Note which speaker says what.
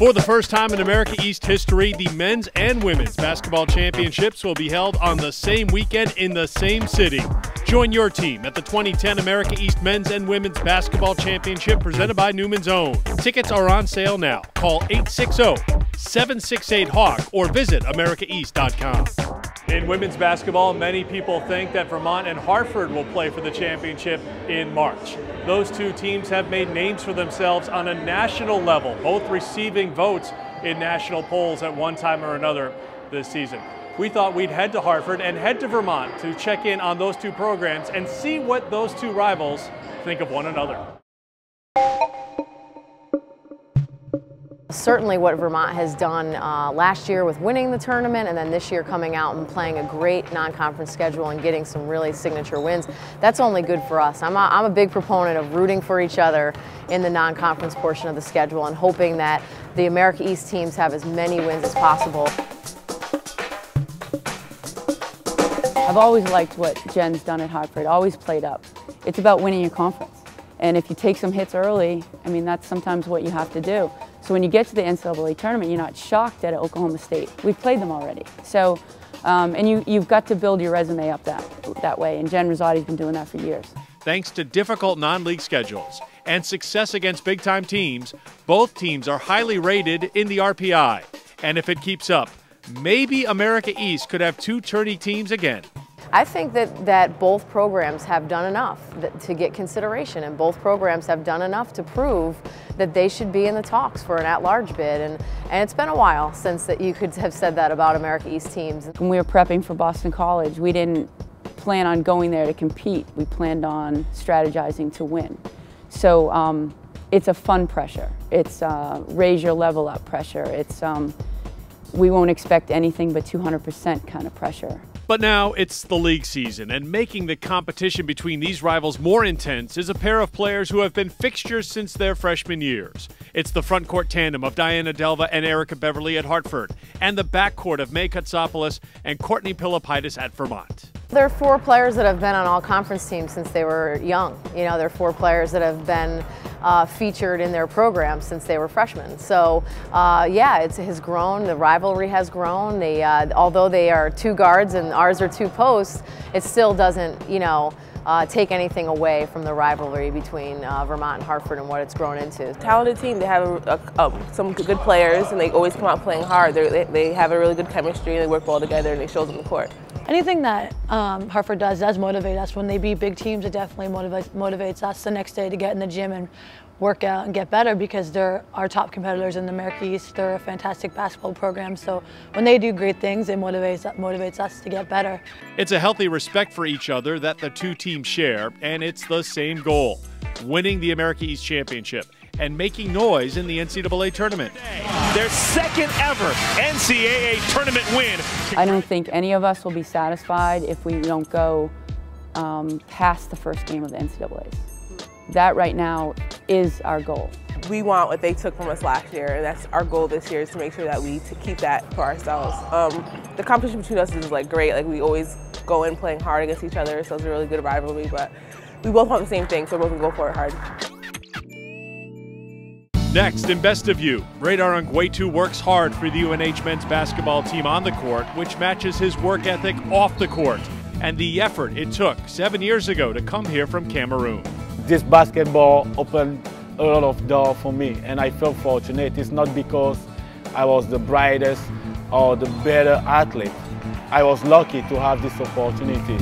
Speaker 1: For the first time in America East history, the men's and women's basketball championships will be held on the same weekend in the same city. Join your team at the 2010 America East Men's and Women's Basketball Championship presented by Newman's Own. Tickets are on sale now. Call 860-768-HAWK or visit americaeast.com. In women's basketball, many people think that Vermont and Hartford will play for the championship in March. Those two teams have made names for themselves on a national level, both receiving votes in national polls at one time or another this season. We thought we'd head to Hartford and head to Vermont to check in on those two programs and see what those two rivals think of one another.
Speaker 2: Certainly what Vermont has done last year with winning the tournament, and then this year coming out and playing a great non-conference schedule and getting some really signature wins, that's only good for us. I'm a big proponent of rooting for each other in the non-conference portion of the schedule and hoping that the America East teams have as many wins as possible.
Speaker 3: I've always liked what Jen's done at Hartford, always played up. It's about winning your conference. And if you take some hits early, I mean, that's sometimes what you have to do. So when you get to the NCAA tournament, you're not shocked at Oklahoma State. We've played them already. So, and you've got to build your resume up that way, and Jen Rosati's been doing that for years.
Speaker 1: Thanks to difficult non-league schedules and success against big-time teams, both teams are highly rated in the RPI. And if it keeps up, maybe America East could have two tourney teams again.
Speaker 2: I think that both programs have done enough to get consideration, and both programs have done enough to prove that they should be in the talks for an at-large bid. And it's been a while since that you could have said that about America East teams.
Speaker 3: When we were prepping for Boston College, we didn't plan on going there to compete. We planned on strategizing to win. So it's a fun pressure. It's raise your level up pressure. It's we won't expect anything but 200% kind of pressure.
Speaker 1: But now it's the league season, and making the competition between these rivals more intense is a pair of players who have been fixtures since their freshman years. It's the front court tandem of Diana Delva and Erica Beverly at Hartford, and the backcourt of May Katsopoulos and Courtney Pilipaitis at Vermont.
Speaker 2: There are four players that have been on all conference teams since they were young. You know, there are four players that have been featured in their program since they were freshmen. So yeah, it has grown, the rivalry has grown. Although they are two guards and ours are two posts, it still doesn't, you know, take anything away from the rivalry between Vermont and Hartford and what it's grown into.
Speaker 4: Talented team. They have some good players, and they always come out playing hard. They have a really good chemistry, and they work well together, and they show on the court.
Speaker 5: Anything that Hartford does motivate us. When they beat big teams, it definitely motivates us the next day to get in the gym and work out and get better, because they're our top competitors in the America East. They're a fantastic basketball program, so when they do great things, it motivates us to get better.
Speaker 1: It's a healthy respect for each other that the two teams share, and it's the same goal: winning the America East Championship and making noise in the NCAA tournament.
Speaker 6: Their second ever NCAA tournament win.
Speaker 3: I don't think any of us will be satisfied if we don't go past the first game of the NCAAs. That right now is our goal.
Speaker 4: We want what they took from us last year, and that's our goal this year, is to make sure that we keep that for ourselves. The competition between us is like great. Like, we always go in playing hard against each other, so it's a really good rivalry, but we both want the same thing, so we're both gonna go for it hard.
Speaker 1: Next, in Best of You, Radar Nguetu works hard for the UNH men's basketball team on the court, which matches his work ethic off the court and the effort it took 7 years ago to come here from Cameroon.
Speaker 7: This basketball opened a lot of doors for me, and I feel fortunate. It's not because I was the brightest or the better athlete. I was lucky to have this opportunity.